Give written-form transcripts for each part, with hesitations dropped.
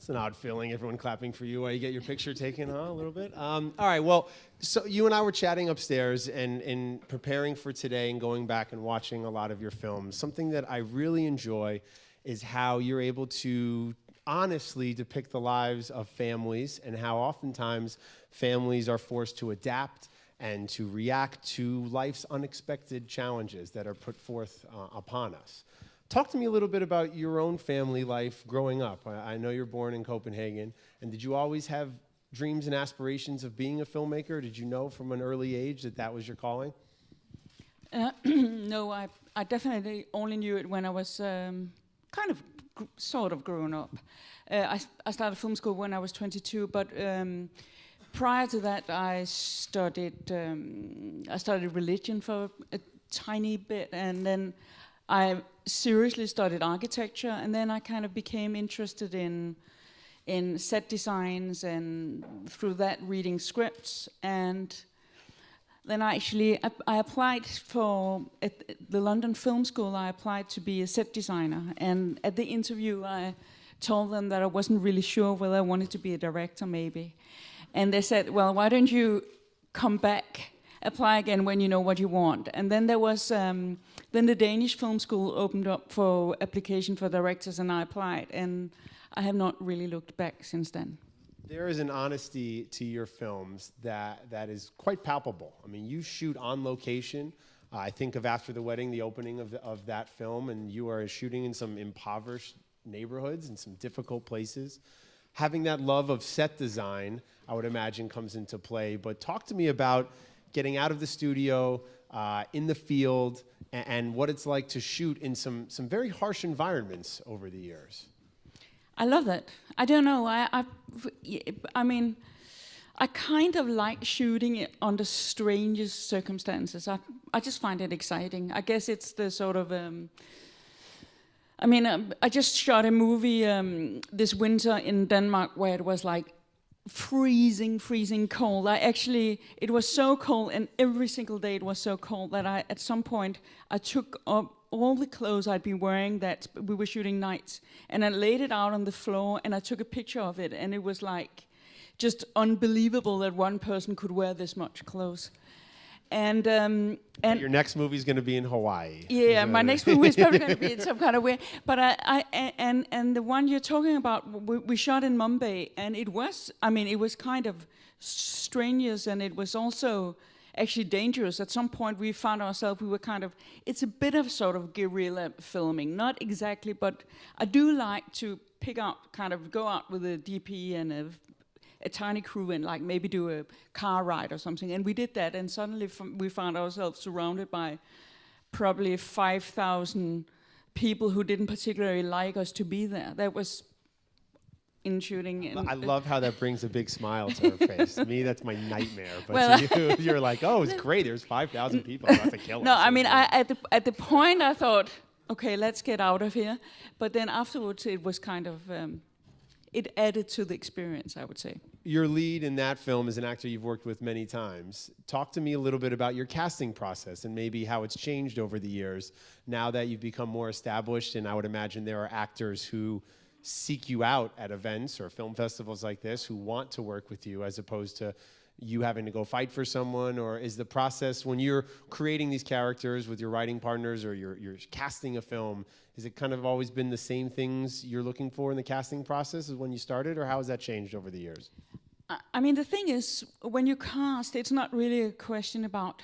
It's an odd feeling, everyone clapping for you while you get your picture taken, huh, a little bit? All right, well, so you and I were chatting upstairs and preparing for today and going back and watching a lot of your films. Something that I really enjoy is how you're able to honestly depict the lives of families and how oftentimes families are forced to adapt and to react to life's unexpected challenges that are put forth upon us. Talk to me a little bit about your own family life growing up. I know you're born in Copenhagen, and did you always have dreams and aspirations of being a filmmaker? Did you know from an early age that that was your calling? No, I definitely only knew it when I was sort of grown up. I started film school when I was 22, but prior to that I studied religion for a tiny bit, and then I seriously studied architecture, and then I kind of became interested in set designs, and through that reading scripts. And then I applied for at the London Film School. I applied to be a set designer, and at the interview I told them that I wasn't really sure whether I wanted to be a director maybe. And they said, well, why don't you come back, apply again when you know what you want. And then there was, then the Danish Film School opened up for application for directors, and I applied, and I have not really looked back since then. There is an honesty to your films that is quite palpable. I mean, you shoot on location. I think of After the Wedding, the opening of that film, and you are shooting in some impoverished neighborhoods and some difficult places. Having that love of set design, I would imagine, comes into play. But talk to me about getting out of the studio, in the field, and what it's like to shoot in some very harsh environments over the years. I love that. I don't know. I mean, I kind of like shooting it under strangest circumstances. I just find it exciting. I guess it's the sort of. I just shot a movie this winter in Denmark where it was like freezing cold. It was so cold, and every single day it was so cold that at some point I took up all the clothes I'd been wearing that we were shooting nights, and I laid it out on the floor, and I took a picture of it, and it was like just unbelievable that one person could wear this much clothes. And your next movie is going to be in Hawaii. Yeah, my next movie is probably going to be in some kind of way. But and the one you're talking about, we shot in Mumbai, and it was kind of strenuous, and it was also actually dangerous. At some point, we found ourselves, it's a bit of sort of guerrilla filming, not exactly, but I do like to go out with a DP and a tiny crew and like maybe do a car ride or something. And we did that, and suddenly we found ourselves surrounded by probably 5,000 people who didn't particularly like us to be there. That was in shooting. I love how that brings a big smile to her face. To me, that's my nightmare. But to you, you're like, oh, it's great. There's 5,000 people about to kill us. No, I mean, at the point I thought, okay, let's get out of here. But then afterwards, it was kind of, it added to the experience, I would say. Your lead in that film is an actor you've worked with many times. Talk to me a little bit about your casting process and maybe how it's changed over the years now that you've become more established. And I would imagine there are actors who seek you out at events or film festivals like this who want to work with you as opposed to you having to go fight for someone. Or is the process when you're creating these characters with your writing partners or you're casting a film, has it kind of always been the same things you're looking for in the casting process as when you started, or how has that changed over the years? I mean, the thing is, when you cast, it's not really a question about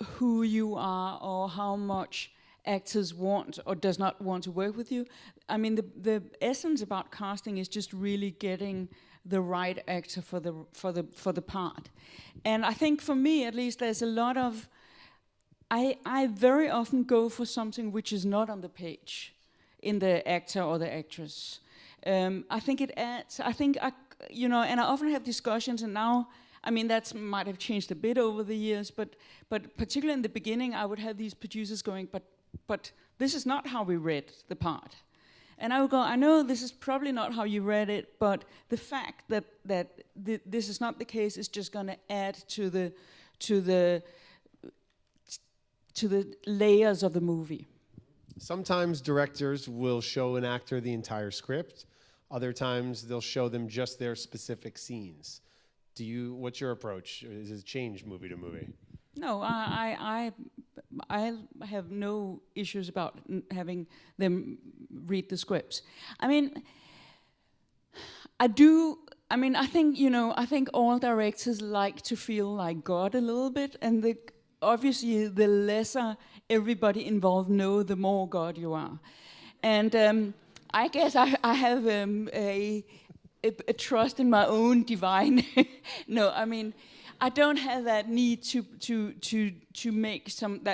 who you are or how much actors want or does not want to work with you. I mean, the essence about casting is just really getting the right actor for the part. And I think for me, at least, there's a lot of. I very often go for something which is not on the page in the actor or the actress. I think it adds. And I often have discussions, and now, I mean, that might have changed a bit over the years, but particularly in the beginning, I would have these producers going, but this is not how we read the part. And I would go, I know this is probably not how you read it, but the fact that this is not the case is just going to add to the layers of the movie. Sometimes directors will show an actor the entire script. Other times they'll show them just their specific scenes. What's your approach? Does it change movie to movie? No, I have no issues about having them read the scripts. I mean, I think all directors like to feel like God a little bit, and obviously the lesser everybody involved know, the more God you are. And I guess I have a trust in my own divine. No, I mean, I don't have that need to make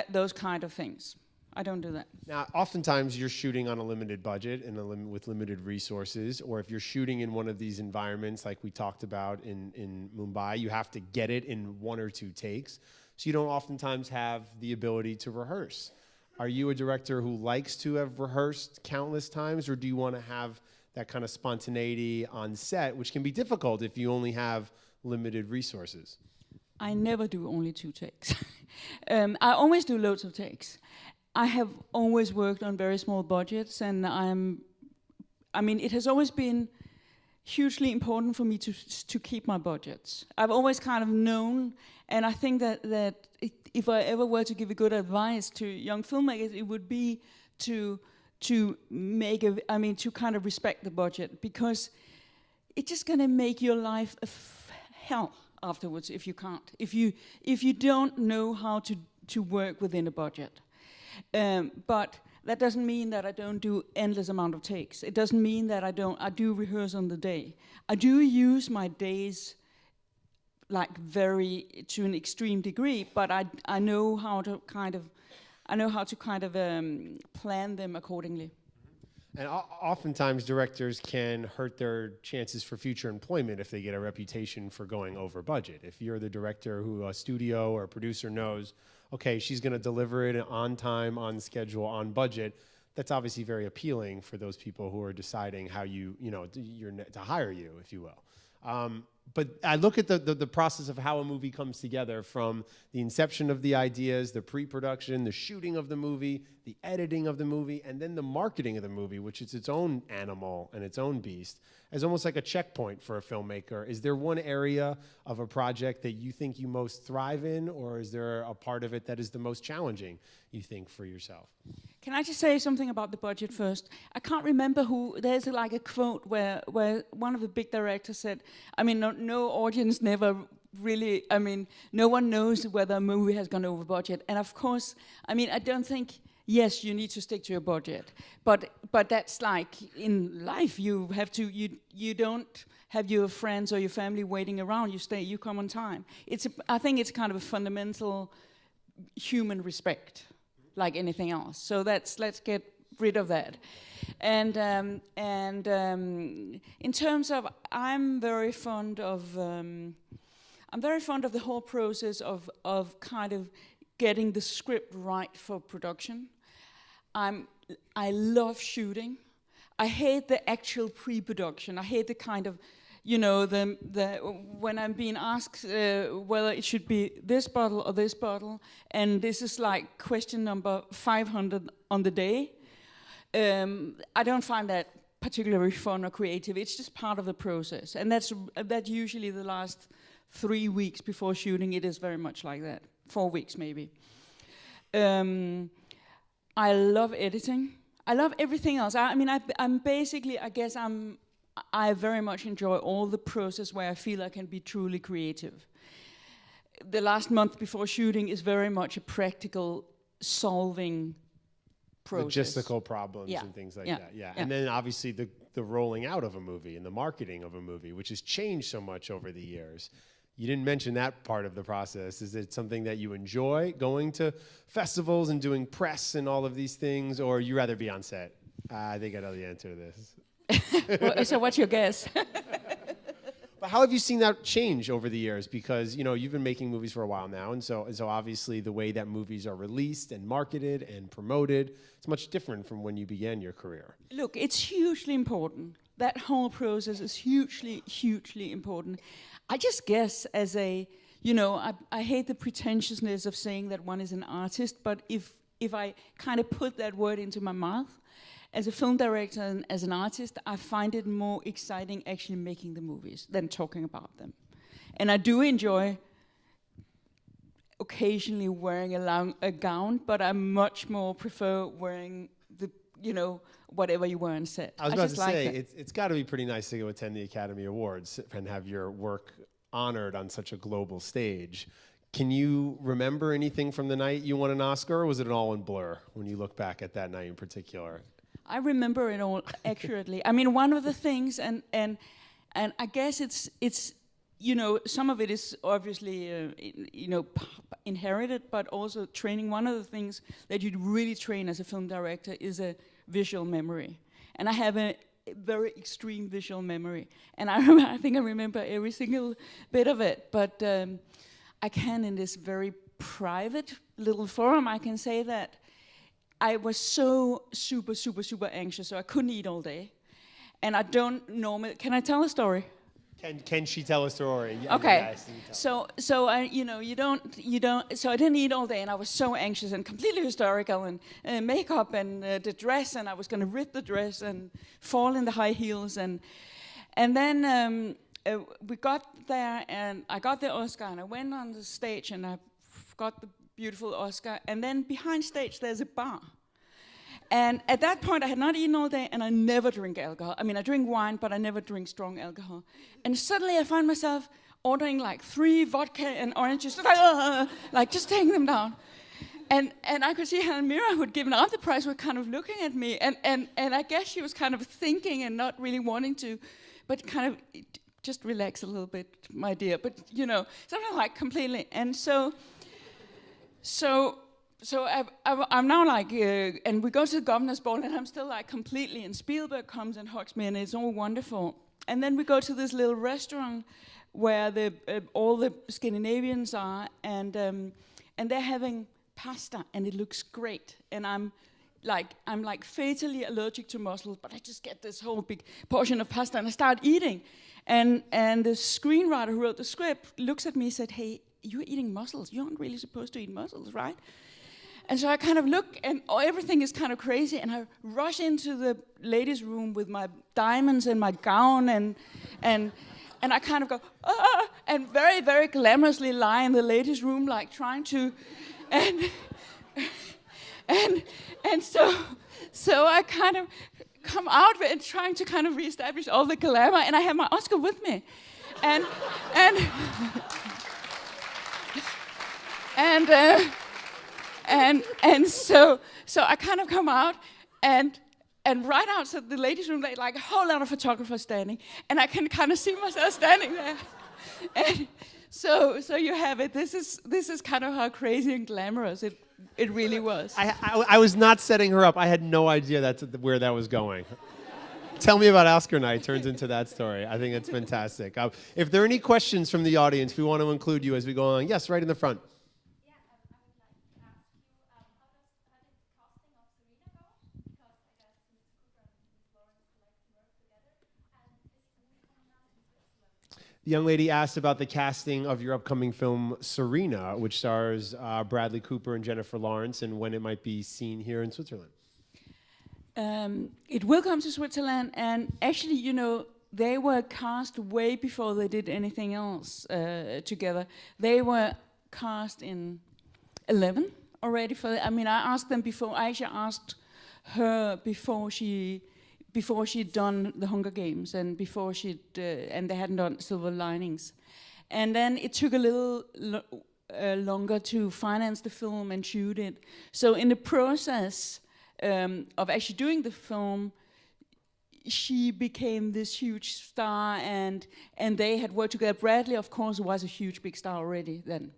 those kind of things. I don't do that. Now, oftentimes you're shooting on a limited budget and with limited resources, or if you're shooting in one of these environments like we talked about in Mumbai, you have to get it in 1 or 2 takes. So you don't oftentimes have the ability to rehearse. Are you a director who likes to have rehearsed countless times, or do you want to have that kind of spontaneity on set, which can be difficult if you only have limited resources? I never do only 2 takes. I always do loads of takes. I have always worked on very small budgets, and it has always been hugely important for me to keep my budgets. I've always kind of known, and I think that if I ever were to give a good advice to young filmmakers, it would be to kind of respect the budget, because it's just going to make your life hell afterwards if you can't. If you don't know how to work within a budget. But that doesn't mean that I don't do endless amount of takes. It doesn't mean that I do rehearse on the day. I do use my days like to an extreme degree, but I know how to kind of plan them accordingly. And oftentimes directors can hurt their chances for future employment if they get a reputation for going over budget. If you're the director who a studio or a producer knows, okay, she's going to deliver it on time, on schedule, on budget, that's obviously very appealing for those people who are deciding how to hire you, if you will. But I look at the process of how a movie comes together, from the inception of the ideas, the pre-production, the shooting of the movie, the editing of the movie, and then the marketing of the movie, which is its own animal and its own beast, as almost like a checkpoint for a filmmaker. Is there one area of a project that you think you most thrive in, or is there a part of it that is the most challenging, you think, for yourself? Can I just say something about the budget first? I can't remember there's like a quote where one of the big directors said, no audience never really, no one knows whether a movie has gone over budget. And of course, I don't think, yes, you need to stick to your budget. But that's like in life, you have to, you don't have your friends or your family waiting around, you come on time. I think it's kind of a fundamental human respect, like anything else. So let's get rid of that. And in terms of, I'm very fond of the whole process of kind of getting the script right for production. I love shooting. I hate the actual pre-production. I hate the kind of, when I'm being asked whether it should be this bottle or this bottle, and this is like question number 500 on the day. I don't find that particularly fun or creative. It's just part of the process, and that's usually the last 3 weeks before shooting. It is very much like that. 4 weeks maybe. I love editing. I love everything else. I very much enjoy all the process where I feel I can be truly creative. The last month before shooting is very much a practical solving process. Logistical problems and things like that. Yeah. And then obviously the rolling out of a movie and the marketing of a movie, which has changed so much over the years. You didn't mention that part of the process. Is it something that you enjoy, going to festivals and doing press and all of these things, or you rather be on set? I think I know the answer to this. So what's your guess? But how have you seen that change over the years? Because you've been making movies for a while now, and so obviously the way that movies are released and marketed and promoted, it's much different from when you began your career. Look, it's hugely important. That whole process is hugely, hugely important. I just guess I hate the pretentiousness of saying that one is an artist, but if I kind of put that word into my mouth, as a film director and as an artist, I find it more exciting actually making the movies than talking about them. And I do enjoy occasionally wearing a gown, but I much more prefer wearing the, whatever you wear on set. I was about to say, it's got to be pretty nice to go attend the Academy Awards and have your work honored on such a global stage. Can you remember anything from the night you won an Oscar, or was it an all in blur when you look back at that night in particular? I remember it all accurately. I mean, one of the things, and I guess it's some of it is obviously inherited, but also training. One of the things that you really train as a film director is a visual memory, and I have a very extreme visual memory, and I think I remember every single bit of it. But I can, in this very private little forum, I can say that I was so super, super, super anxious, so I couldn't eat all day. And I don't normally... Can I tell a story? Can she tell a story? Okay. Yes, so I So I didn't eat all day, and I was so anxious and completely hysterical, and makeup and the dress, and I was going to rip the dress and fall in the high heels, and then we got there, and I got the Oscar, and I went on the stage, and I got the beautiful Oscar, and then behind stage there's a bar. And at that point, I had not eaten all day, and I never drink alcohol. I mean, I drink wine, but I never drink strong alcohol. And suddenly I find myself ordering like 3 vodka and oranges, like just taking them down. And I could see Helen Mirren, who had given out the prize, was kind of looking at me, and I guess she was kind of thinking and not really wanting to, but kind of just relax a little bit, my dear. But something like completely. And so I'm now like, and we go to the governor's ball, and I'm still like completely, and Spielberg comes and hugs me, and it's all wonderful. And then we go to this little restaurant where all the Scandinavians are, and they're having pasta, and it looks great. And I'm like fatally allergic to mussels, but I just get this whole big portion of pasta, and I start eating. And the screenwriter who wrote the script looks at me and said, "Hey, you're eating mussels. You aren't really supposed to eat mussels, right?" And so I kind of look, and everything is kind of crazy, and I rush into the ladies' room with my diamonds and my gown, and I kind of go, and very, very glamorously lie in the ladies' room, like trying to, and so I kind of come out and trying to kind of reestablish all the glamour, and I have my Oscar with me, and so I kind of come out, and right outside the ladies' room, like a whole lot of photographers standing, and I can kind of see myself standing there. And so you have it. This is kind of how crazy and glamorous it really was. I was not setting her up. I had no idea that's where that was going. Tell me about Oscar night turns into that story. I think it's fantastic. If there are any questions from the audience, we want to include you as we go on. Yes, right in the front. The young lady asked about the casting of your upcoming film, Serena, which stars Bradley Cooper and Jennifer Lawrence, and when it might be seen here in Switzerland. It will come to Switzerland, and actually, they were cast way before they did anything else together. They were cast in 2011 already. I asked them before. I actually asked her before she'd done the Hunger Games, and before and they hadn't done Silver Linings. And then it took a little longer to finance the film and shoot it. So in the process of actually doing the film, she became this huge star, and they had worked together. Bradley, of course, was a huge, big star already then.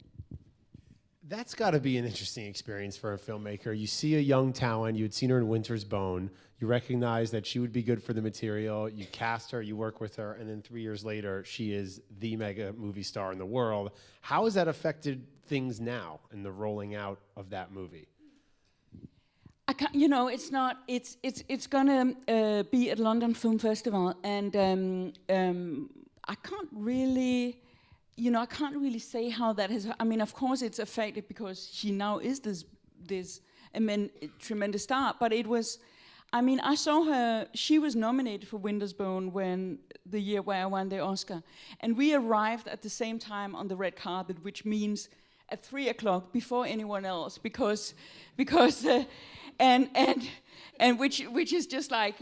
That's got to be an interesting experience for a filmmaker. You see a young talent, you had seen her in Winter's Bone, you recognize that she would be good for the material, you cast her, you work with her, and then 3 years later, she is the mega movie star in the world. How has that affected things now in the rolling out of that movie? It's not. It's gonna be at London Film Festival, and I can't really. I can't really say how that has. I mean, of course, it's affected because she now is this tremendous star. But it was. I mean, I saw her, she was nominated for Winter's Bone the year where I won the Oscar. And we arrived at the same time on the red carpet, which means at 3 o'clock before anyone else, because which is just like,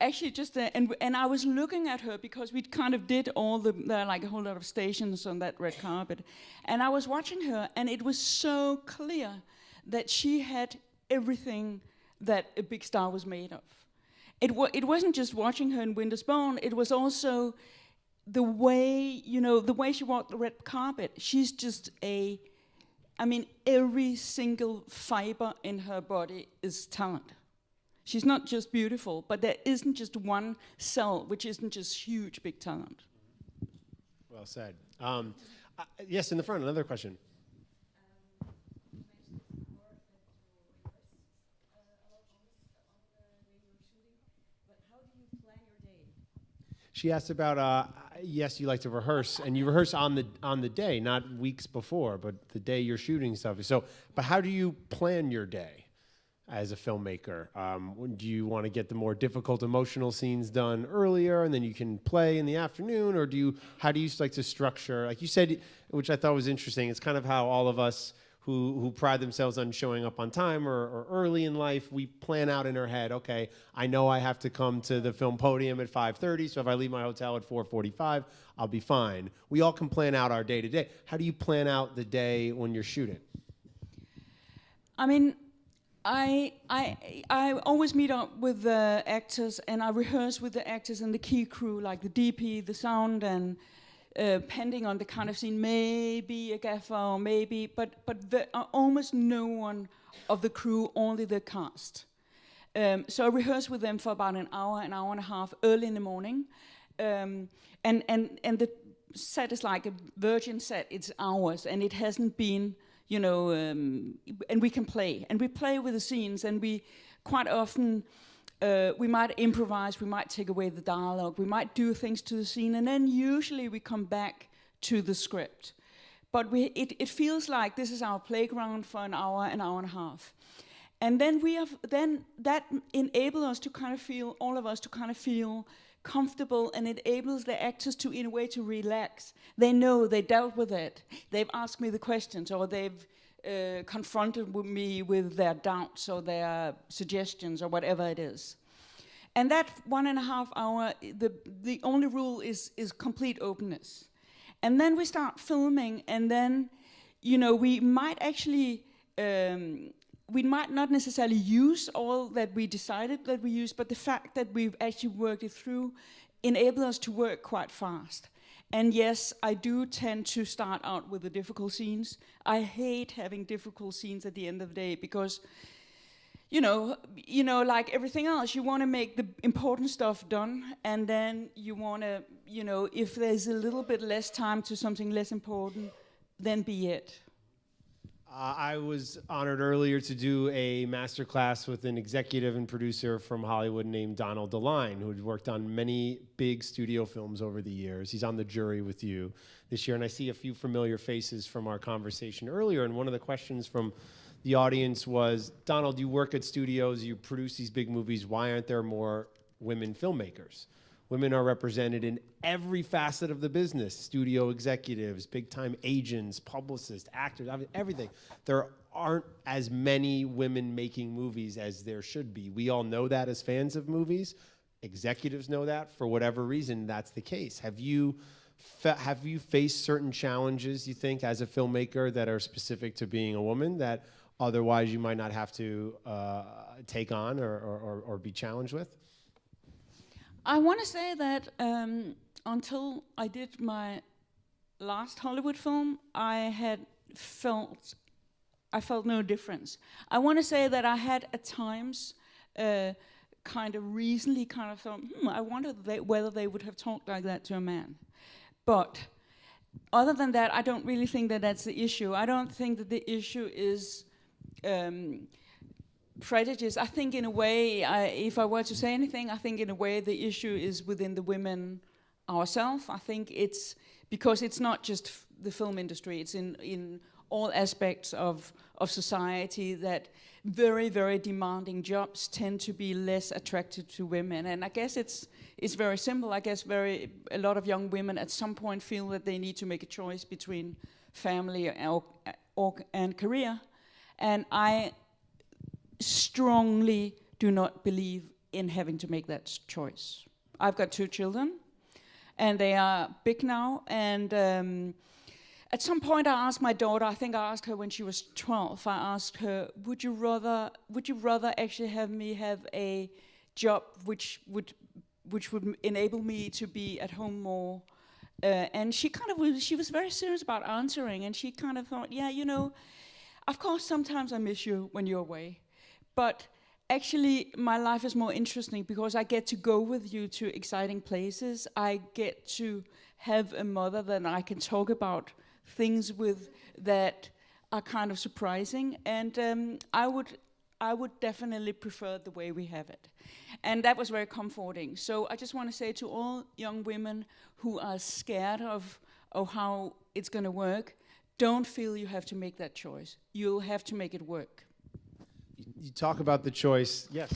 actually just, and I was looking at her because we kind of did all there are like a whole lot of stations on that red carpet. And I was watching her, and it was so clear that she had everything that a big star was made of. It wasn't just watching her in Winter's Bone, it was also the way, the way she walked the red carpet. She's just every single fiber in her body is talent. She's not just beautiful, but there isn't just one cell which isn't just huge, big talent. Well said. Yes, in the front, another question. She asked about, yes, you like to rehearse, and you rehearse on the day, not weeks before, but the day you're shooting stuff. So, but how do you plan your day as a filmmaker? Do you want to get the more difficult emotional scenes done earlier, and then you can play in the afternoon, or how do you like to structure? Like you said, which I thought was interesting, it's kind of how all of us who pride themselves on showing up on time or early in life, we plan out in our head, okay, I know I have to come to the film podium at 5:30, so if I leave my hotel at 4:45, I'll be fine. We all can plan out our day-to-day. How do you plan out the day when you're shooting? I mean, I always meet up with the actors, and I rehearse with the actors and the key crew, like the DP, the sound, and depending on the kind of scene, maybe a gaffer, or maybe, but there are almost no one of the crew, only the cast. So I rehearse with them for about an hour and a half early in the morning, and the set is like a virgin set. It's ours, and it hasn't been, and we can play, and we play with the scenes, and we quite often. We might improvise, we might take away the dialogue, we might do things to the scene, and then usually we come back to the script. But it feels like this is our playground for an hour and a half. And then that enables us to kind of feel, all of us to kind of feel comfortable, and it enables the actors to, in a way, to relax. They know they dealt with it. They've asked me the questions, or they've confronted me with their doubts or their suggestions or whatever it is. And that 1.5 hour, the only rule is complete openness. And then we start filming, and then, we might actually, we might not necessarily use all that we decided that we use, but the fact that we've actually worked it through enables us to work quite fast. And yes, I do tend to start out with the difficult scenes. I hate having difficult scenes at the end of the day because, like everything else, you want to make the important stuff done, and then you want to, if there's a little bit less time to something less important, then be it. I was honored earlier to do a master class with an executive and producer from Hollywood named Donald DeLine, who had worked on many big studio films over the years. He's on the jury with you this year, and I see a few familiar faces from our conversation earlier. And one of the questions from the audience was, Donald, you work at studios, you produce these big movies, why aren't there more women filmmakers? Women are represented in every facet of the business, studio executives, big-time agents, publicists, actors, everything. There aren't as many women making movies as there should be. We all know that as fans of movies. Executives know that. For whatever reason, that's the case. Have you faced certain challenges, you think, as a filmmaker that are specific to being a woman that otherwise you might not have to take on or be challenged with? I want to say that until I did my last Hollywood film, I felt no difference. I want to say that I had at times kind of recently thought, I wonder whether they would have talked like that to a man. But other than that, I don't really think that that's the issue. I don't think that the issue is prejudice. I think in a way, if I were to say anything, I think in a way the issue is within the women ourselves. I think it's because it's not just the film industry, it's in all aspects of society, that very, very demanding jobs tend to be less attractive to women. And I guess it's very simple. I guess a lot of young women at some point feel that they need to make a choice between family and career. And I strongly do not believe in having to make that choice. I've got 2 children, and they are big now. And at some point, I asked my daughter. I think I asked her when she was 12. I asked her, "Would you rather actually have me have a job which would enable me to be at home more?" And she was very serious about answering, and she kind of thought, "Yeah, of course, sometimes I miss you when you're away, but actually, my life is more interesting because I get to go with you to exciting places. I get to have a mother that I can talk about things with that are kind of surprising, and I would definitely prefer the way we have it." And that was very comforting. So I just want to say to all young women who are scared of how it's going to work, don't feel you have to make that choice. You'll have to make it work. You talk about the choice, yes.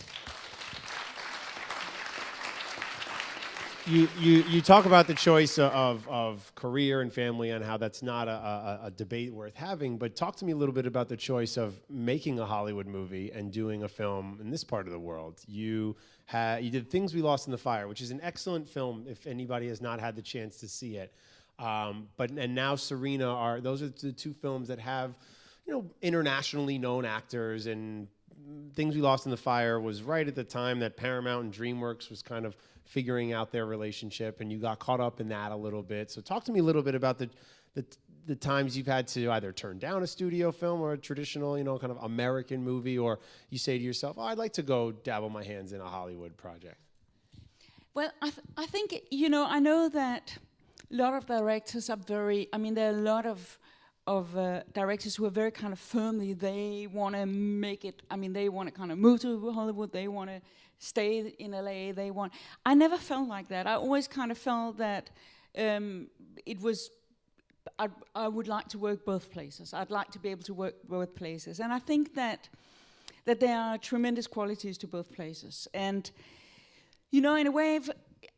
You talk about the choice of career and family and how that's not a debate worth having, but talk to me a little bit about the choice of making a Hollywood movie and doing a film in this part of the world. You did Things We Lost in the Fire, which is an excellent film if anybody has not had the chance to see it. And now Serena those are the 2 films that have, internationally known actors, and Things We Lost in the Fire was right at the time that Paramount and DreamWorks was kind of figuring out their relationship, and you got caught up in that a little bit. So talk to me a little bit about the times you've had to either turn down a studio film or a traditional, kind of American movie, or you say to yourself, "Oh, I'd like to go dabble my hands in a Hollywood project." Well, I think, I know that a lot of directors are there are a lot of directors who are very kind of firmly, they want to make it, they want to kind of move to Hollywood, they want to stay in LA, I never felt like that. I always kind of felt that I would like to work both places. I'd like to be able to work both places. And I think that there are tremendous qualities to both places. And, in a way,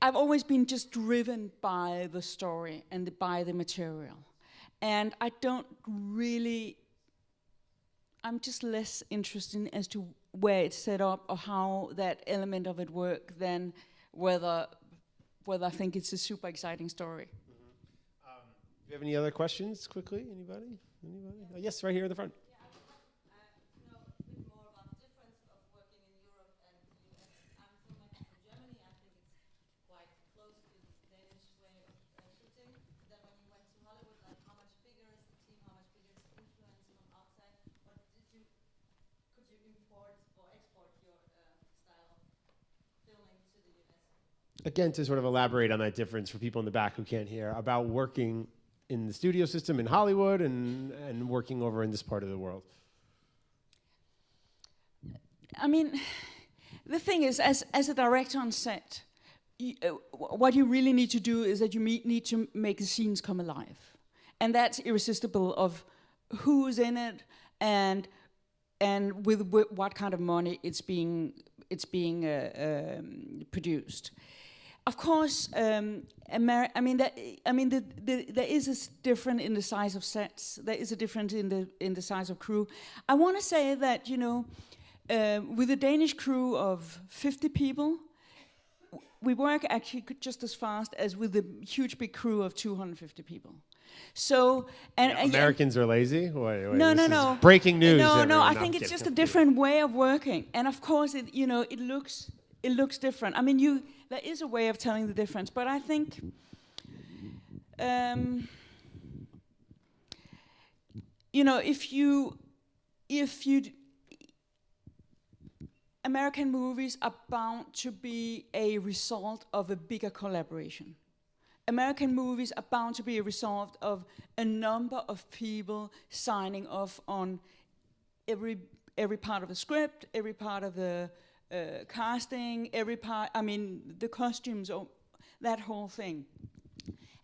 I've always been just driven by the story and by the material. And I'm just less interested as to where it's set up or how that element of it works than whether I think it's a super exciting story. Do you have any other questions quickly? Anybody? Oh, yes, right here in the front. Yeah, I would know a bit more about the difference of working in Europe and the US. I'm filmmaker from Germany. I think it's quite close to the Danish way of shooting. Then when you went to Hollywood, like how much bigger is the team? How much bigger is the influence from outside? Or could you import or export your style of filming to the US? Again, to sort of elaborate on that difference for people in the back who can't hear, about working in the studio system in Hollywood and working over in this part of the world. The thing is, as a director on set, what you really need to do is that you need to make the scenes come alive. And that's irresistible of who's in it and with what kind of money it's being produced. Of course, there is a difference in the size of sets. There is a difference in the size of crew. I want to say that with a Danish crew of 50 people, we work actually just as fast as with a huge big crew of 250 people. So Americans are lazy? Wait, no. Breaking news. No. I think it's just a different way of working, and of course, it looks different. There is a way of telling the difference, but I think American movies are bound to be a result of a bigger collaboration. American movies are bound to be a result of a number of people signing off on every part of the script, every part of the casting, the costumes, that whole thing.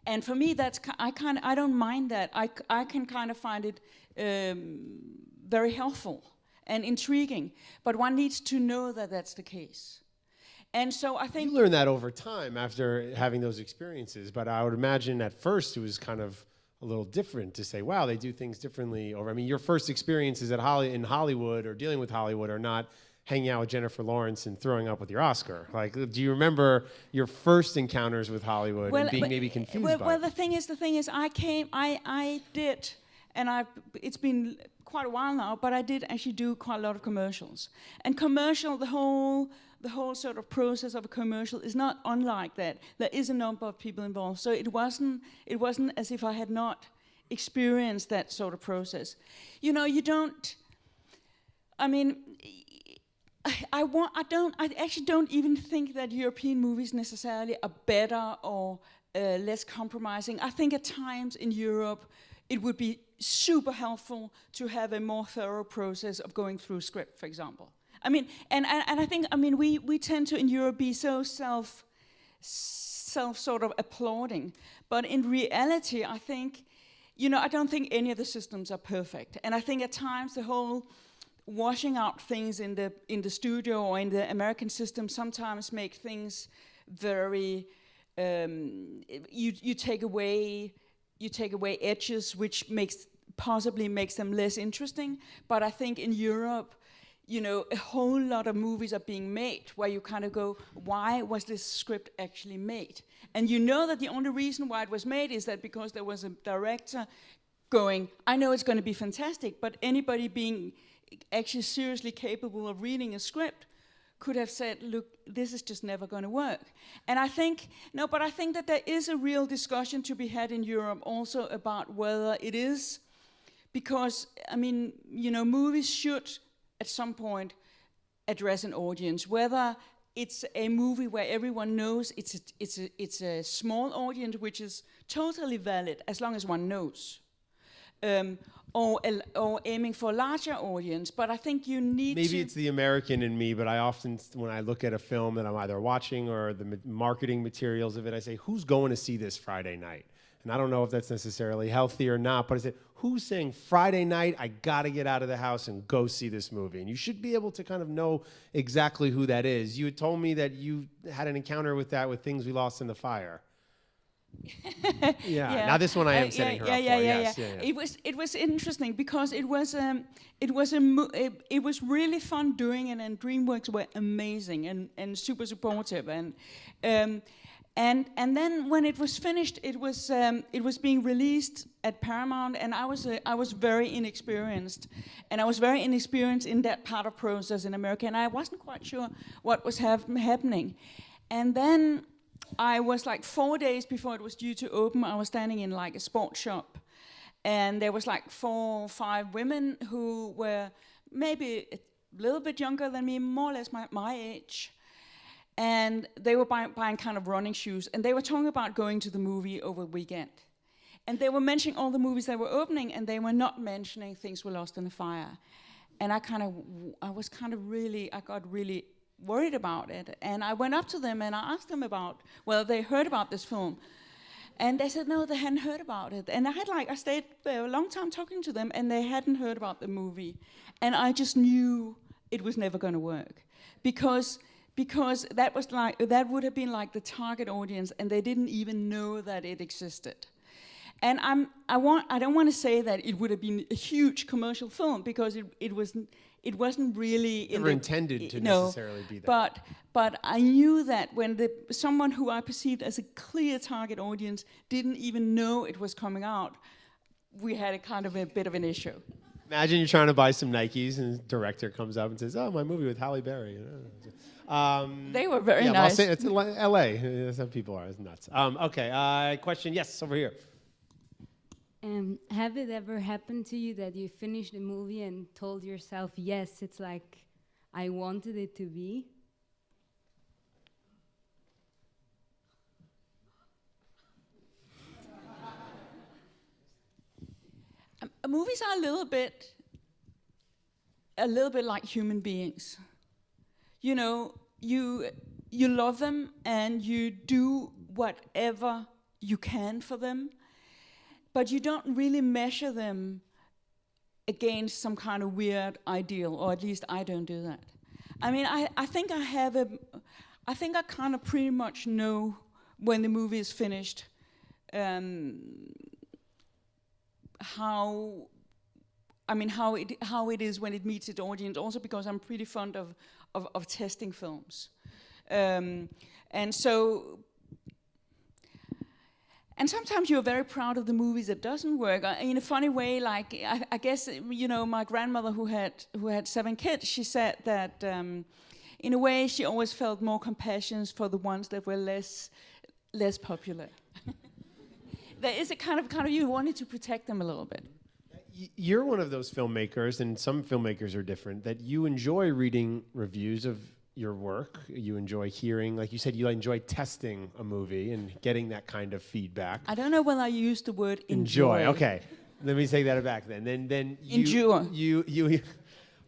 And for me, I don't mind that. I can kind of find it very helpful and intriguing. But one needs to know that that's the case. And so I think... You learn that over time after having those experiences, but I would imagine at first it was kind of a little different to say, wow, they do things differently. Or, I mean, your first experiences in Hollywood or dealing with Hollywood are not hanging out with Jennifer Lawrence and throwing up with your Oscar. Like, do you remember your first encounters with Hollywood and being maybe confused by it? Well, the thing is, I did, and it's been quite a while now, but I did actually do quite a lot of commercials. And the whole sort of process of a commercial is not unlike that. There is a number of people involved, so it wasn't as if I had not experienced that sort of process. You know, you don't. I mean, I actually don't even think that European movies necessarily are better or less compromising. I think at times in Europe it would be super helpful to have a more thorough process of going through script, for example. I mean, and I think, I mean, we tend to in Europe be so self sort of applauding, but in reality, I think, you know, I don't think any of the systems are perfect, and I think at times the whole washing out things in the studio or in the American system sometimes make things very. You take away edges, which possibly makes them less interesting. But I think in Europe, you know, a whole lot of movies are being made where you kind of go, why was this script actually made? And you know that the only reason why it was made is that because there was a director going, I know it's going to be fantastic, but anybody being actually seriously capable of reading a script could have said, look, this is just never going to work. And I think that there is a real discussion to be had in Europe also about whether it is, because, I mean, you know, movies should at some point address an audience, whether it's a movie where everyone knows it's a small audience, which is totally valid as long as one knows, or aiming for a larger audience. But I think you need to... Maybe it's the American in me, but I often, when I look at a film that I'm either watching or the marketing materials of it, I say, who's going to see this Friday night? And I don't know if that's necessarily healthy or not, but I said, who's saying Friday night, I got to get out of the house and go see this movie? And you should be able to kind of know exactly who that is. You had told me that you had an encounter with that with Things We Lost in the Fire. Yeah. Now this one I am setting her up for. Yes. It was interesting because it was really fun doing it, and DreamWorks were amazing and super supportive, and then when it was finished, it was being released at Paramount, and I was very inexperienced, in that part of process in America, and I wasn't quite sure what was happening, and then I was like 4 days before it was due to open, I was standing in like a sports shop, and there was like 4 or 5 women who were maybe a little bit younger than me, more or less my age. And they were buying kind of running shoes, and they were talking about going to the movie over the weekend. And they were mentioning all the movies that were opening, and they were not mentioning Things Were Lost in the Fire. And I got really worried about it. And I went up to them and I asked them they heard about this film. And they said no, they hadn't heard about it. And I stayed there a long time talking to them, and they hadn't heard about the movie. And I just knew it was never going to work. Because that would have been like the target audience, and they didn't even know that it existed. And I don't want to say that it would have been a huge commercial film, because it wasn't really never intended to necessarily be that. But I knew that when someone who I perceived as a clear target audience didn't even know it was coming out, we had a kind of a bit of an issue. Imagine you're trying to buy some Nikes, and the director comes up and says, "Oh, my movie with Halle Berry." They were very nice. It's L.A. That's how people are. It's nuts. Okay. Question. Yes, over here. Have it ever happened to you that you finished a movie and told yourself, yes, it's like I wanted it to be? Movies are a little bit like human beings. You know, you love them and you do whatever you can for them, but you don't really measure them against some kind of weird ideal, or at least I don't do that. I mean, I think I think I kind of pretty much know when the movie is finished how it is when it meets its audience. Also because I'm pretty fond of testing films, and sometimes you're very proud of the movies that doesn't work. In a funny way, like I guess my grandmother who had 7 kids, she said that in a way she always felt more compassion for the ones that were less popular. There is a kind of you wanted to protect them a little bit. You're one of those filmmakers, and some filmmakers are different, that you enjoy reading reviews of your work. You enjoy hearing, like you said, you enjoy testing a movie and getting that kind of feedback. I don't know whether I used the word enjoy. Okay, let me take that back then. Then endure.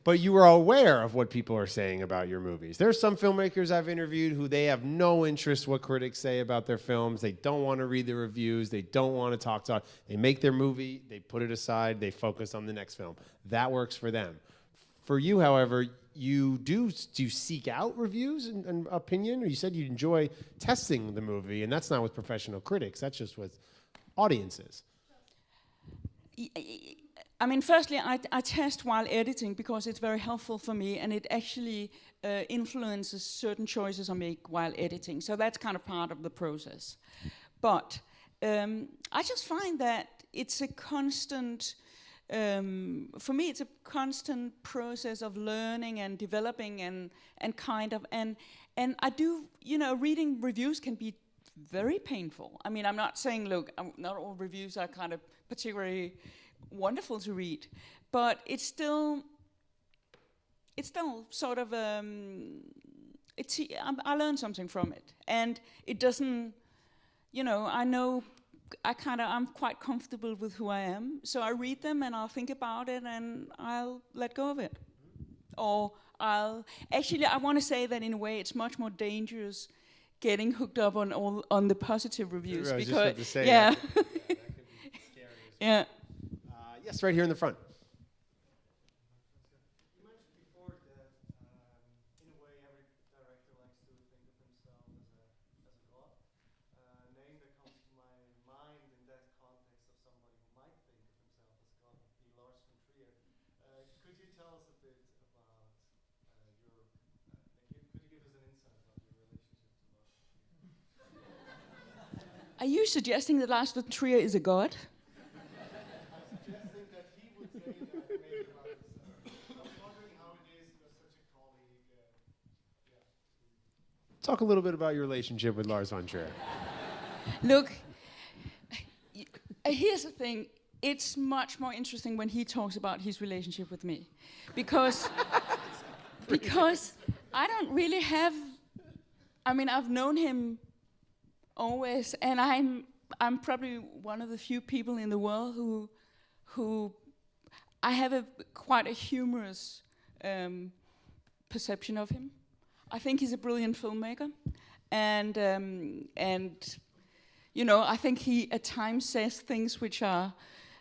But you are aware of what people are saying about your movies. There's some filmmakers I've interviewed who they have no interest what critics say about their films. They don't want to read the reviews. They don't want to talk to it. They make their movie, they put it aside, they focus on the next film. That works for them. For you, however, do you seek out reviews and opinion? Or you said you enjoy testing the movie, and that's not with professional critics. That's just with audiences. I mean, firstly, I test while editing because it's very helpful for me, and it actually influences certain choices I make while editing. So that's kind of part of the process. But I just find that it's a constant, for me, it's a constant process of learning and developing and I do, reading reviews can be very painful. I mean, I'm not saying, look, not all reviews are kind of particularly wonderful to read, but it's still sort of I learn something from it, and it doesn't, I know I'm quite comfortable with who I am, so I read them and I'll think about it and I'll let go of it, or I want to say that in a way it's much more dangerous getting hooked up on the positive reviews, because just about to say that could be scary as well. Yeah. Yes, right here in the front. You mentioned before that, in a way, every director likes to think of himself as a god. A name that comes to my mind in that context of somebody who might think of himself as god would be Lars von Trier. Could you tell us a bit about could you give us an insight about your relationship to Lars von Trier? Are you suggesting that Lars von Trier is a god? Talk a little bit about your relationship with Lars von Trier. Look, here's the thing. It's much more interesting when he talks about his relationship with me. Because I don't really have... I mean, I've known him always, and I'm probably one of the few people in the world who I have quite a humorous perception of him. I think he's a brilliant filmmaker, and I think he at times says things which are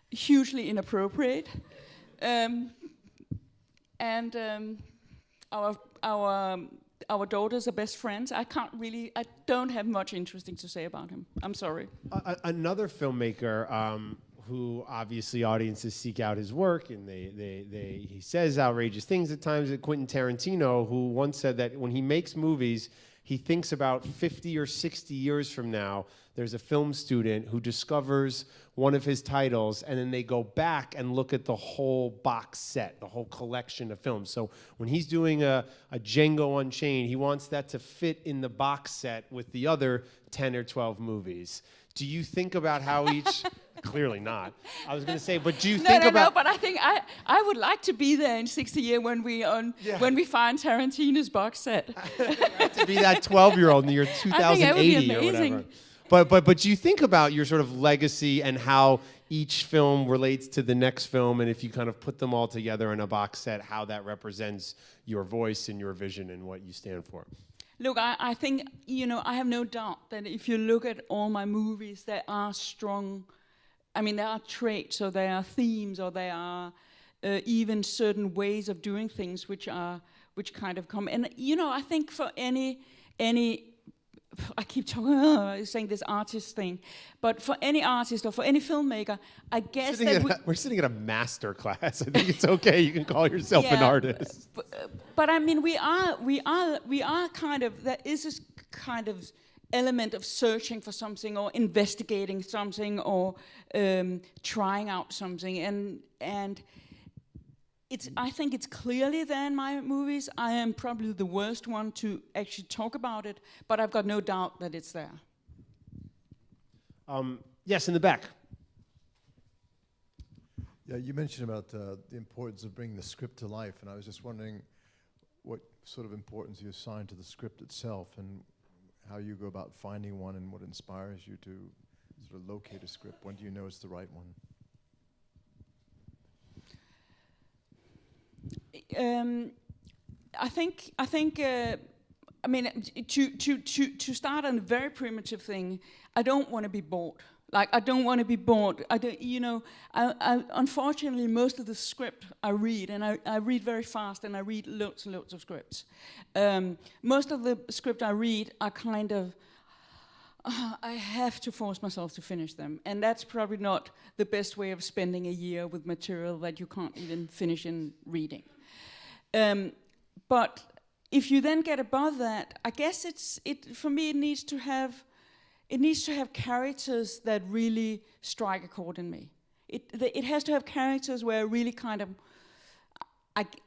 hugely inappropriate, our daughters are best friends. I don't have much interesting to say about him. I'm sorry. Another filmmaker who obviously audiences seek out his work, and he says outrageous things at times, Quentin Tarantino, who once said that when he makes movies, he thinks about 50 or 60 years from now, there's a film student who discovers one of his titles, and then they go back and look at the whole box set, the whole collection of films. So when he's doing a Django Unchained, he wants that to fit in the box set with the other 10 or 12 movies. Do you think about how each... Clearly not. I was going to say, but do you think about... No, but I think I would like to be there in 60 years when we find Tarantino's box set. To be that 12-year-old in the year 2080 or whatever. But do you think about your sort of legacy and how each film relates to the next film, and if you kind of put them all together in a box set, how that represents your voice and your vision and what you stand for? Look, I think, I have no doubt that if you look at all my movies, there are strong, there are traits, or there are themes, or there are even certain ways of doing things which kind of come. And, I think for any I keep saying this artist thing, but for any artist or for any filmmaker, I guess we're sitting at a master class. I think it's okay. You can call yourself an artist. But we are kind of, there is this kind of element of searching for something or investigating something or trying out something, and I think it's clearly there in my movies. I am probably the worst one to actually talk about it, but I've got no doubt that it's there. Yes, in the back. Yeah, you mentioned about the importance of bringing the script to life, and I was just wondering what sort of importance you assign to the script itself and how you go about finding one and what inspires you to sort of locate a script. When do you know it's the right one? I think. To start on a very primitive thing, I don't want to be bored. I don't want to be bored. I unfortunately, most of the script I read, and I read very fast, and I read loads and loads of scripts. Most of the script I read are kind of, I have to force myself to finish them. And that's probably not the best way of spending a year with material that you can't even finish in reading. But if you then get above that, I guess for me it needs to have characters that really strike a chord in me. It has to have characters where I really kind of,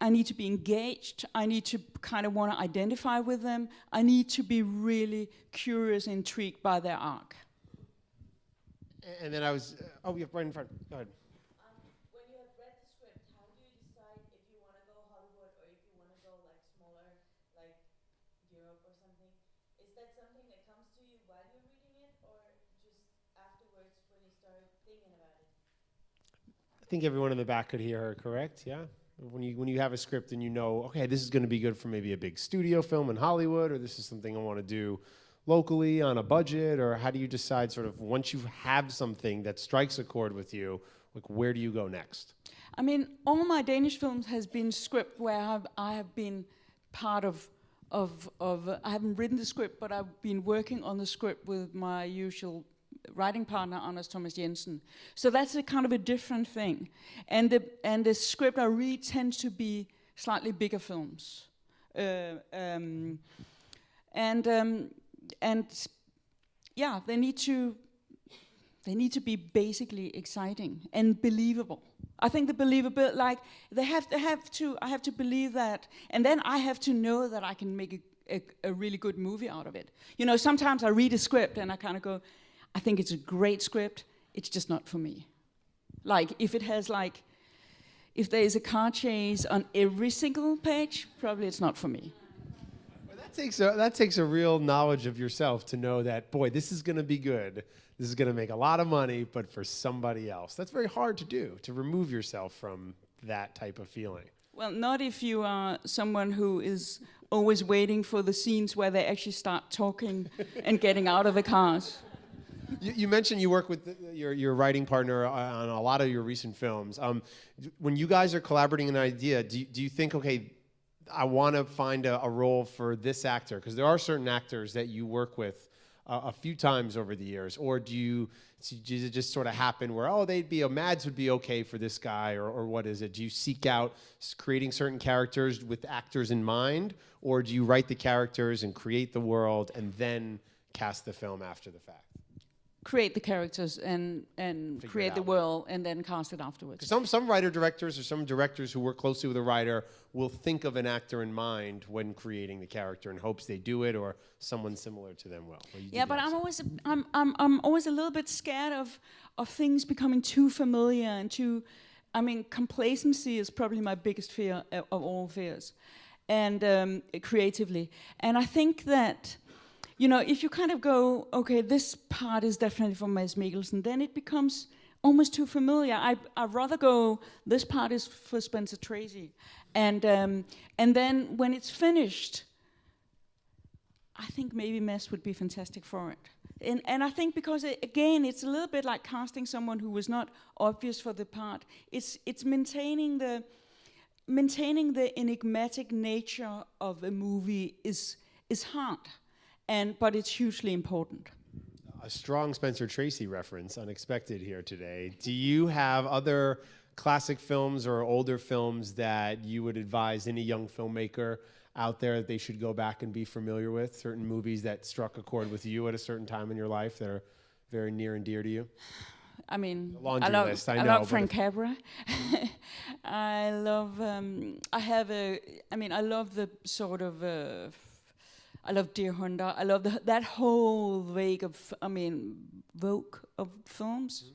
I need to be engaged. I need to kind of want to identify with them. I need to be really curious, intrigued by their arc. And then I was, yeah, right in front. Go ahead. When you have read the script, how do you decide if you want to go Hollywood or if you want to go like smaller, like Europe or something? Is that something that comes to you while you're reading it, or just afterwards when you start thinking about it? I think everyone in the back could hear her, correct? Yeah? When you have a script and you know, okay, this is going to be good for maybe a big studio film in Hollywood, or this is something I want to do locally on a budget, or how do you decide sort of once you have something that strikes a chord with you, like where do you go next? All my Danish films has been script where I have been part of I haven't written the script, but I've been working on the script with my usual writing partner, Anders Thomas Jensen. So that's a kind of a different thing. And the script I read tends to be slightly bigger films. And they need to be basically exciting and believable. I think the believable, I have to believe that, and then I have to know that I can make a really good movie out of it. Sometimes I read a script and I kind of go, I think it's a great script, it's just not for me. If there is a car chase on every single page, probably it's not for me. Well, that takes a real knowledge of yourself to know that, boy, this is going to be good. This is going to make a lot of money, but for somebody else. That's very hard to do, to remove yourself from that type of feeling. Well, not if you are someone who is always waiting for the scenes where they actually start talking and getting out of the cars. You mentioned you work with your writing partner on a lot of your recent films. When you guys are collaborating an idea, do you think, okay, I want to find a role for this actor? Because there are certain actors that you work with a few times over the years. Or does it just sort of happen where, Mads would be okay for this guy, or what is it? Do you seek out creating certain characters with actors in mind? Or do you write the characters and create the world and then cast the film after the fact? Create the characters and create the world and then cast it afterwards. Some writer-directors or some directors who work closely with a writer will think of an actor in mind when creating the character in hopes they do it or someone similar to them will. Yeah, but I'm always a little bit scared of things becoming too familiar and too. Complacency is probably my biggest fear of all fears, and creatively. And I think that. If you kind of go, okay, this part is definitely for Mads Mikkelsen, then it becomes almost too familiar. I'd rather go, this part is for Spencer Tracy. And then when it's finished, I think maybe Mads would be fantastic for it. And I think because, again, it's a little bit like casting someone who was not obvious for the part. It's maintaining the enigmatic nature of a movie is hard, but it's hugely important. A strong Spencer Tracy reference, unexpected here today. Do you have other classic films or older films that you would advise any young filmmaker out there that they should go back and be familiar with? Certain movies that struck a chord with you at a certain time in your life that are very near and dear to you? I mean, Laundry I love, list, I I know, love Frank Capra. I love. I love the sort of. I love Deer Hunter. I love that whole vague of. Vogue of films.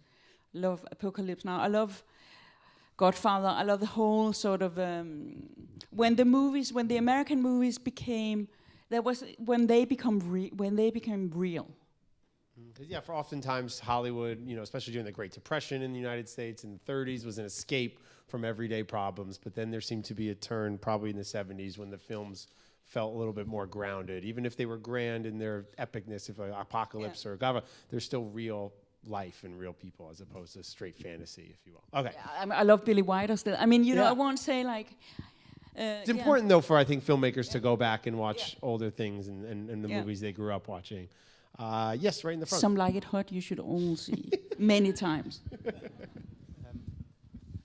Love Apocalypse Now. I love Godfather. I love the whole sort of. When the American movies became. When they became real. Yeah, for oftentimes Hollywood, especially during the Great Depression in the United States in the 30s, was an escape from everyday problems. But then there seemed to be a turn probably in the 70s when the films felt a little bit more grounded. Even if they were grand in their epicness, if Apocalypse or Godfather, there's still real life and real people as opposed to straight fantasy, if you will. Okay. Yeah, I love Billy Wilder still. I won't say like... it's important, though, for, I think, filmmakers to go back and watch older things and the movies they grew up watching. Yes, right in the front. Some Like It Hot you should all see many times.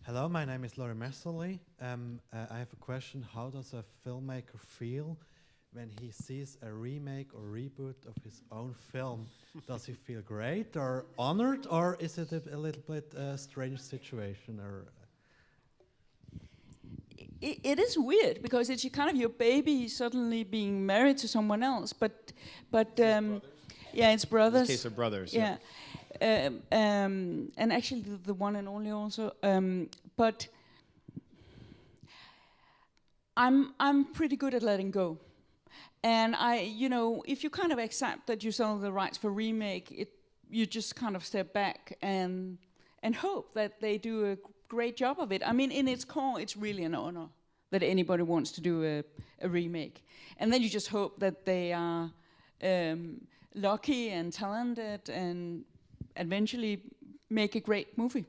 Hello, my name is Laurie Messerly. I have a question. How does a filmmaker feel when he sees a remake or reboot of his own film? Does he feel great or honored, or is it a little bit strange situation? Or it is weird because it's kind of your baby suddenly being married to someone else, but it's brothers. In this case, of brothers. Yeah. And actually the one and only also. But I'm pretty good at letting go. And if you kind of accept that you sell the rights for remake, you just kind of step back and hope that they do a great job of it. I mean, in its core, it's really an honor that anybody wants to do a remake. And then you just hope that they are lucky and talented and eventually make a great movie.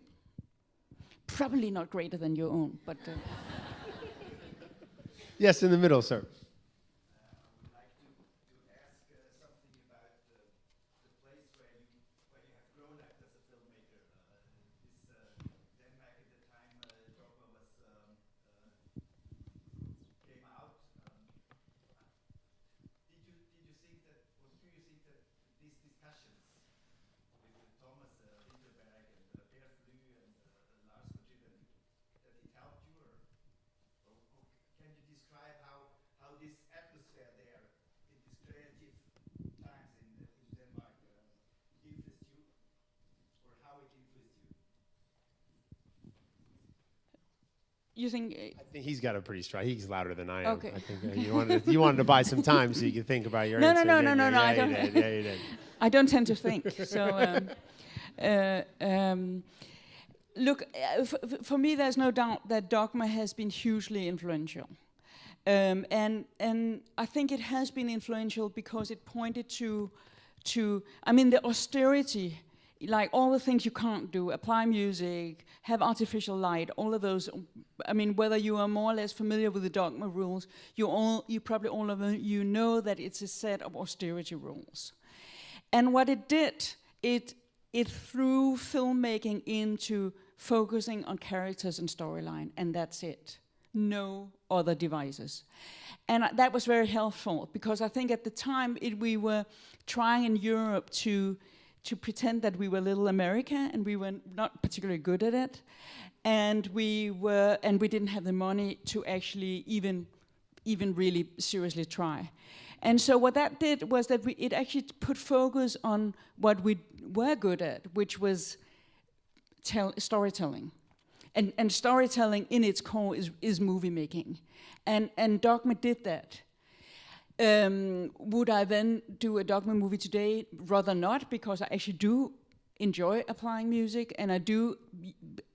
Probably not greater than your own, but... Yes, in the middle, sir. You think? I think he's got a pretty strong. He's louder than I am. Okay. I think you wanted to buy some time so you could think about your answer. No. Yeah, I don't. you did. I don't tend to think. So, look, for me, there's no doubt that Dogma has been hugely influential, and I think it has been influential because it pointed to the austerity. Like all the things you can't do, apply music, have artificial light, all of those. I mean, whether you are more or less familiar with the Dogma rules, you probably all of you know that it's a set of austerity rules. And what it did, it threw filmmaking into focusing on characters and storyline, and that's it. No other devices. And that was very helpful because I think at the time we were trying in Europe to pretend that we were little America, and we were not particularly good at it, and we didn't have the money to actually even really seriously try. And so what that did was that it actually put focus on what we were good at, which was storytelling, and storytelling in its core is movie making, and Dogma did that. Would I then do a Dogma movie today? Rather not, because I actually do enjoy applying music, and I do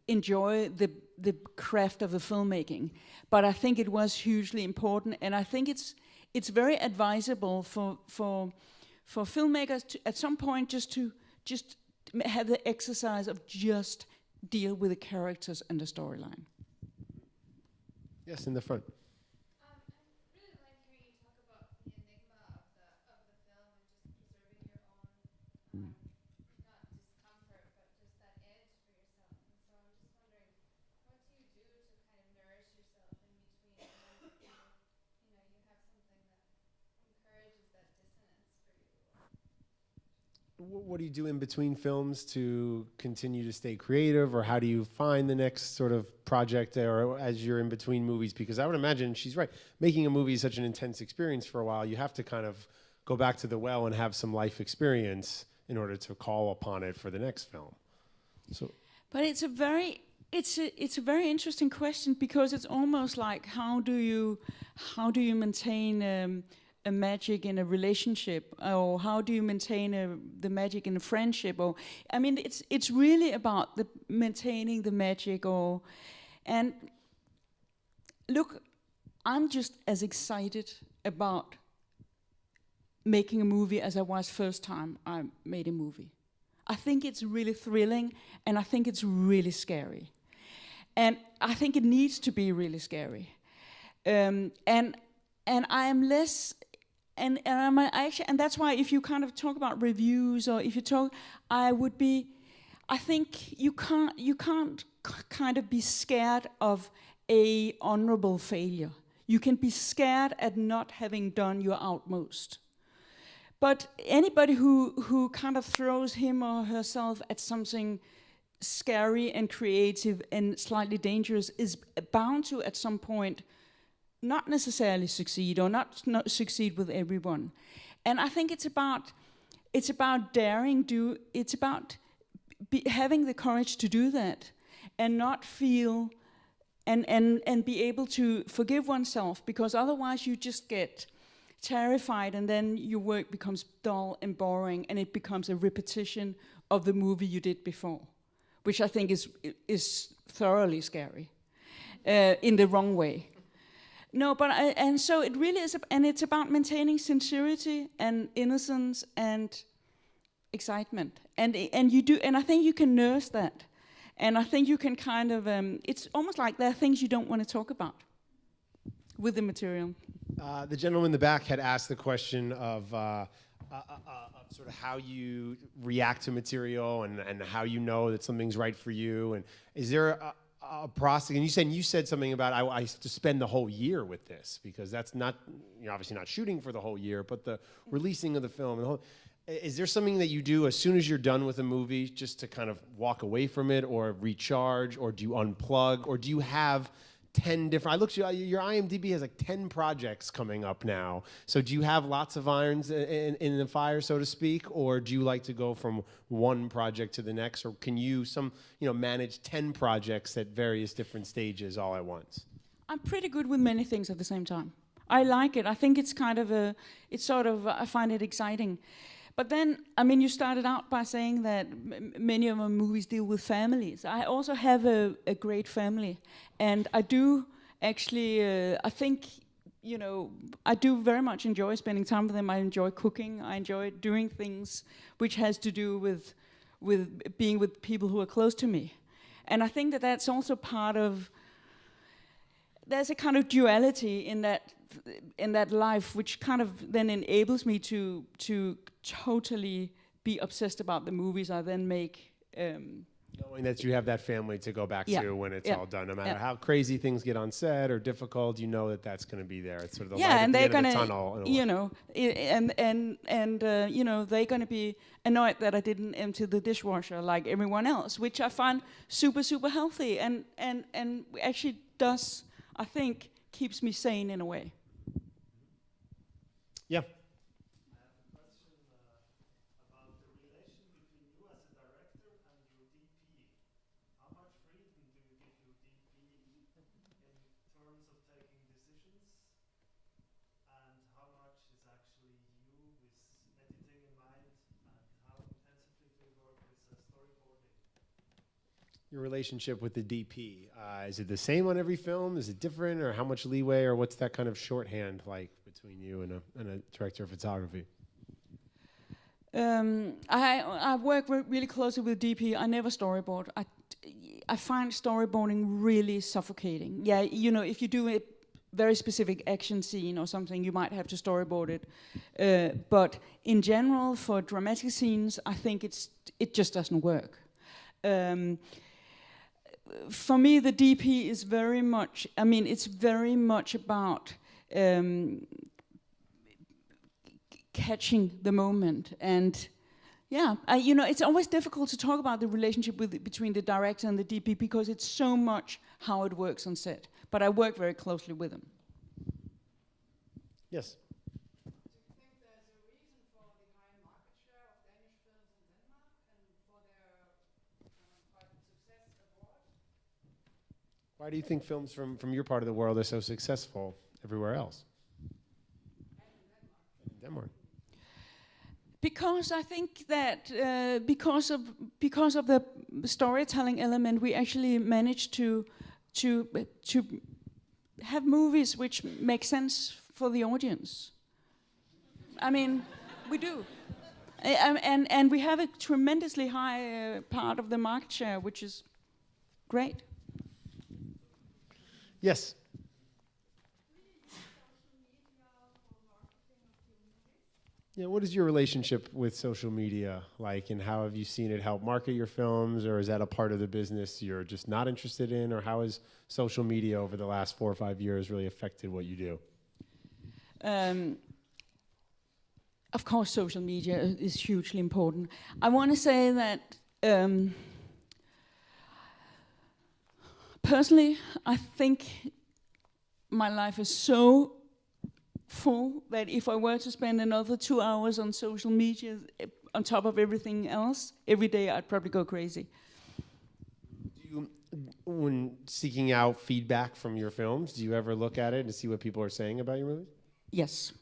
enjoy the craft of the filmmaking. But I think it was hugely important, and I think it's very advisable for filmmakers to, at some point, just have the exercise of just deal with the characters and the storyline. Yes, in the front. I really like hearing you talk about the enigma of the film and just preserving your own not discomfort but just that edge for yourself. And so I'm just wondering, what do you do to kind of nourish yourself in between times that you have something that encourages that dissonance for you? What do you do in between films to continue to stay creative, or how do you find the next sort of project or as you're in between movies? Because I would imagine she's right. Making a movie is such an intense experience for a while. You have to kind of go back to the well and have some life experience in order to call upon it for the next film. So, but it's a very interesting question, because it's almost like how do you maintain a magic in a relationship, or how do you maintain the magic in a friendship? Or I mean, it's really about maintaining the magic. And look, I'm just as excited about making a movie as I was first time I made a movie. I think it's really thrilling, and I think it's really scary, and I think it needs to be really scary. And I am less. And I'm actually, and that's why if you kind of talk about reviews, or if you talk, I think you can't kind of be scared of a honorable failure. You can be scared at not having done your utmost. But anybody who kind of throws him or herself at something scary and creative and slightly dangerous is bound to, at some point, not necessarily succeed, or not succeed with everyone. And I think it's about daring. It's about having the courage to do that, and not feel and be able to forgive oneself, because otherwise you just get terrified, and then your work becomes dull and boring, and it becomes a repetition of the movie you did before, which I think is thoroughly scary in the wrong way. No, but and so it really is, and it's about maintaining sincerity and innocence and excitement, and you do, and I think you can nurse that, and I think you can kind of, it's almost like there are things you don't want to talk about with the material. The gentleman in the back had asked the question of sort of how you react to material and how you know that something's right for you, and is there a process? And you said something about I have to spend the whole year with this, because that's not, you're obviously not shooting for the whole year, but the releasing of the film and the whole. Is there something that you do as soon as you're done with a movie, just to kind of walk away from it, or recharge, or do you unplug, or do you have 10 different? I looked at your IMDb has like 10 projects coming up now. So do you have lots of irons in the fire, so to speak, or do you like to go from one project to the next, or can you manage 10 projects at various different stages all at once? I'm pretty good with many things at the same time. I like it. I think it's kind of I find it exciting. But then, I mean, you started out by saying that many of my movies deal with families. I also have a great family, and I do actually, I think, I do very much enjoy spending time with them. I enjoy cooking. I enjoy doing things which has to do with being with people who are close to me. And I think that that's also part of, there's a kind of duality in that life, which kind of then enables me to totally be obsessed about the movies I then make. Knowing that you have that family to go back to when it's all done, no matter how crazy things get on set or difficult, you know that that's going to be there. It's sort of the light at the end of the tunnel. They're going to be annoyed that I didn't empty the dishwasher like everyone else, which I find super, super healthy and actually does, I think, keeps me sane in a way. Yeah. I have a question about the relation between you as a director and your DP. How much freedom do you give your DP in terms of taking decisions, and how much is actually you with editing in mind, and how intensively do you work with storyboarding? Your relationship with the DP, is it the same on every film? Is it different, or how much leeway, or what's that kind of shorthand like between you and a director of photography? I work really closely with DP. I never storyboard. I find storyboarding really suffocating. Yeah, you know, if you do a very specific action scene or something, you might have to storyboard it. But in general, for dramatic scenes, I think it just doesn't work. For me, the DP is very much, I mean, it's very much about catching the moment. And yeah, you know, it's always difficult to talk about the relationship between the director and the DP because it's so much how it works on set. But I work very closely with them. Yes. Do you think there's a reason for the high market share of Danish films in Denmark and for their quite success abroad? Why do you think films from your part of the world are so successful everywhere else? In Denmark. Because I think that because of the storytelling element, we actually managed to have movies which make sense for the audience. I mean, we do, and we have a tremendously high part of the market share, which is great. Yes. Yeah, what is your relationship with social media like, and how have you seen it help market your films, or is that a part of the business you're just not interested in, or how has social media over the last 4 or 5 years really affected what you do? Of course, social media is hugely important. I want to say that personally, I think my life is so full that if I were to spend another 2 hours on social media on top of everything else, every day I'd probably go crazy. Do you, when seeking out feedback from your films, do you ever look at it and see what people are saying about your movies? Yes.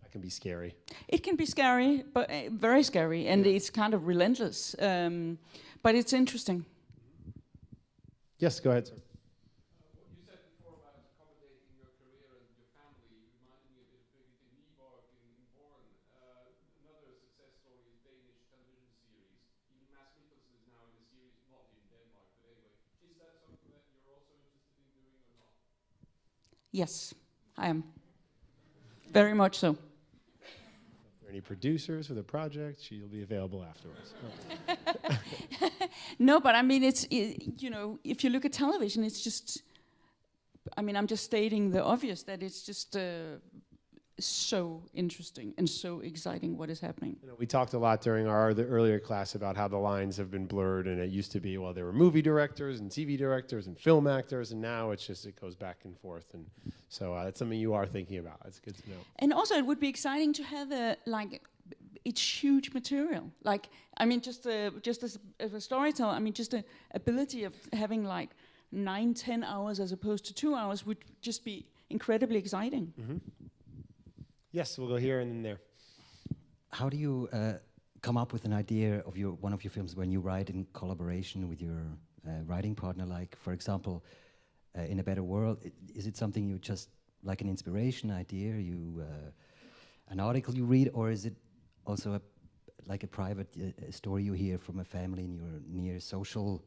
That can be scary. It can be scary, but very scary, and it's kind of relentless. But it's interesting. Yes, go ahead, sir. What you said before about accommodating your career and your family reminded me a bit of Birgit Nyborg in Born. Another success story is Danish television series. Even Mads Mikkelsen is now in a series, not in Denmark, but anyway. Is that something that you're also interested in doing or not? Yes, I am. Very much so. For any producers for the project, she'll be available afterwards. No, but I mean, you know, if you look at television, it's just, I mean, I'm just stating the obvious, that it's just so interesting and so exciting what is happening. You know, we talked a lot during the earlier class about how the lines have been blurred, and it used to be, well, there were movie directors and TV directors and film actors, and now it's just, it goes back and forth. And so that's something you are thinking about. That's good to know. And also it would be exciting to have it's huge material. Like, I mean, just as a storyteller, I mean, just the ability of having like 9-10 hours as opposed to 2 hours would just be incredibly exciting. Mm-hmm. Yes, we'll go here and then there. How do you come up with an idea of one of your films when you write in collaboration with your writing partner? Like, for example, In a Better World, is it something you just, like an inspiration idea, an article you read, or is it also like a private story you hear from a family in your near social?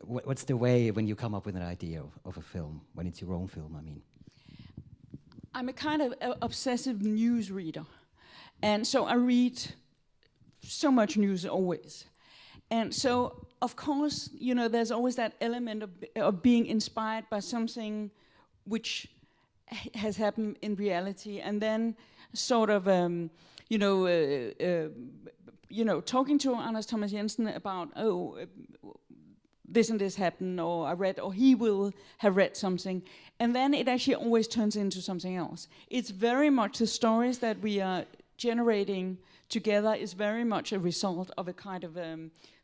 What's the way when you come up with an idea of a film, when it's your own film, I mean? I'm a kind of obsessive news reader. And so I read so much news always. And so, of course, you know, there's always that element of being inspired by something which has happened in reality, and then sort of, talking to Anders Thomas Jensen about, this and this happened, or I read, or he will have read something, and then it actually always turns into something else. It's very much the stories that we are generating together is very much a result of a kind of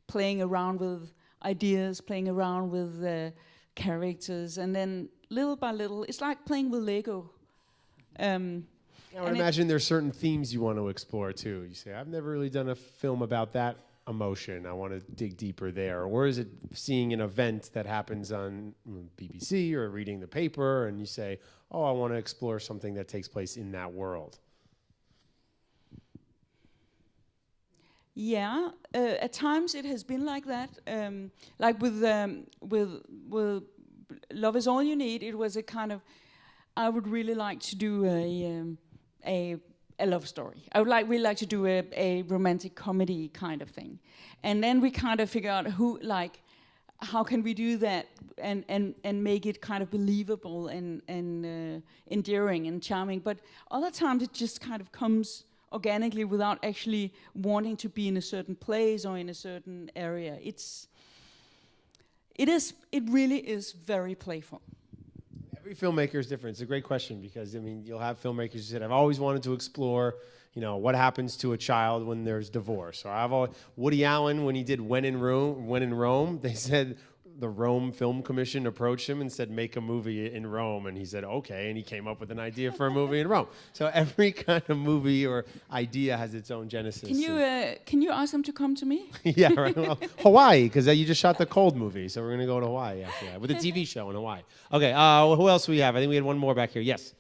playing around with ideas, playing around with characters, and then little by little, it's like playing with Lego. I would imagine there's certain themes you want to explore too. You say, I've never really done a film about that emotion. I want to dig deeper there. Or is it seeing an event that happens on BBC or reading the paper and you say, oh, I want to explore something that takes place in that world? Yeah, at times it has been like that. Like with Love Is All You Need, it was a kind of, I would really like to do a love story. I would really like to do a romantic comedy kind of thing. And then we kind of figure out how can we do that and make it kind of believable and endearing and charming. But other times it just kind of comes organically without actually wanting to be in a certain place or in a certain area. It really is very playful. Every filmmaker is different. It's a great question because, I mean, you'll have filmmakers who said, I've always wanted to explore, what happens to a child when there's divorce. Or Woody Allen, when he did When in Rome, they said the Rome Film Commission approached him and said, make a movie in Rome. And he said, okay. And he came up with an idea for a movie in Rome. So every kind of movie or idea has its own genesis. Can you ask them to come to me? Yeah, right. Well, Hawaii, because you just shot the Cold movie. So we're going to go to Hawaii after that with a TV show in Hawaii. Okay, who else do we have? I think we had one more back here. Yes.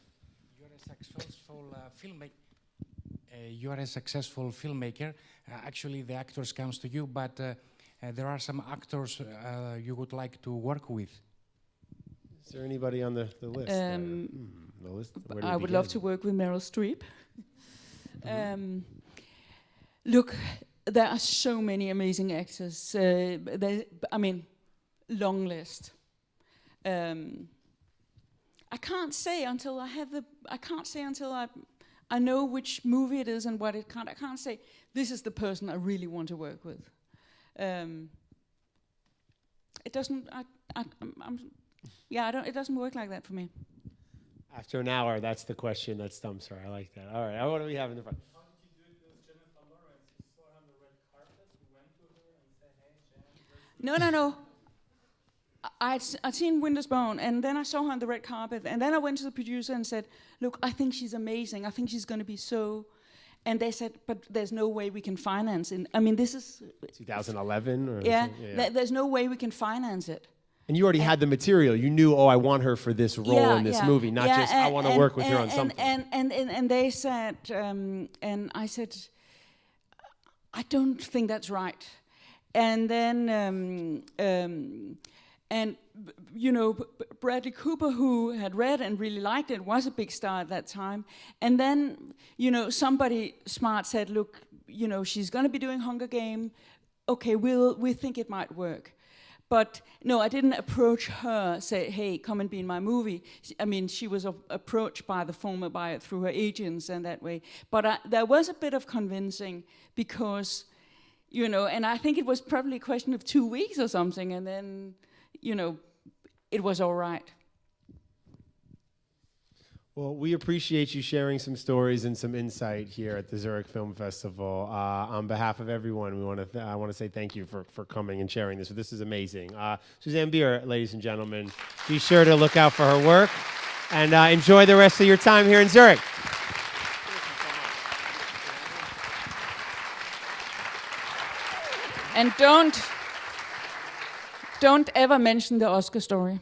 You are a successful filmmaker. Actually, the actors comes to you, but there are some actors you would like to work with. Is there anybody on the list? The list? I would love to work with Meryl Streep. Look, there are so many amazing actors. Long list. I can't say until I know which movie it is and what it can't. I can't say this is the person I really want to work with. It doesn't. It doesn't work like that for me. After an hour, that's the question that stumps her. I like that. All right, what do we have in the front? How did you do it with Jennifer Lawrence? You saw her on the red carpet, you went to her and said, hey, Jen. No. I'd seen Winter's Bone, and then I saw her on the red carpet, and then I went to the producer and said, look, I think she's amazing. I think she's going to be so... And they said, but there's no way we can finance it. I mean, this is... 2011? Or there's no way we can finance it. And you already had the material. You knew, I want her for this role in this movie, not just, I want to work with her on something. And they said, and I said, I don't think that's right. And then... Bradley Cooper, who had read and really liked it, was a big star at that time. And then, somebody smart said, look, she's going to be doing Hunger Game. Okay, we think it might work. But no, I didn't approach her, say, hey, come and be in my movie. She was approached by the former buyer through her agents and that way. But there was a bit of convincing because, and I think it was probably a question of 2 weeks or something, and then... it was all right. Well, we appreciate you sharing some stories and some insight here at the Zurich Film Festival. On behalf of everyone, I want to say thank you for coming and sharing this. This is amazing. Susanne Bier, ladies and gentlemen, be sure to look out for her work and enjoy the rest of your time here in Zurich. And don't ever mention the Oscar story.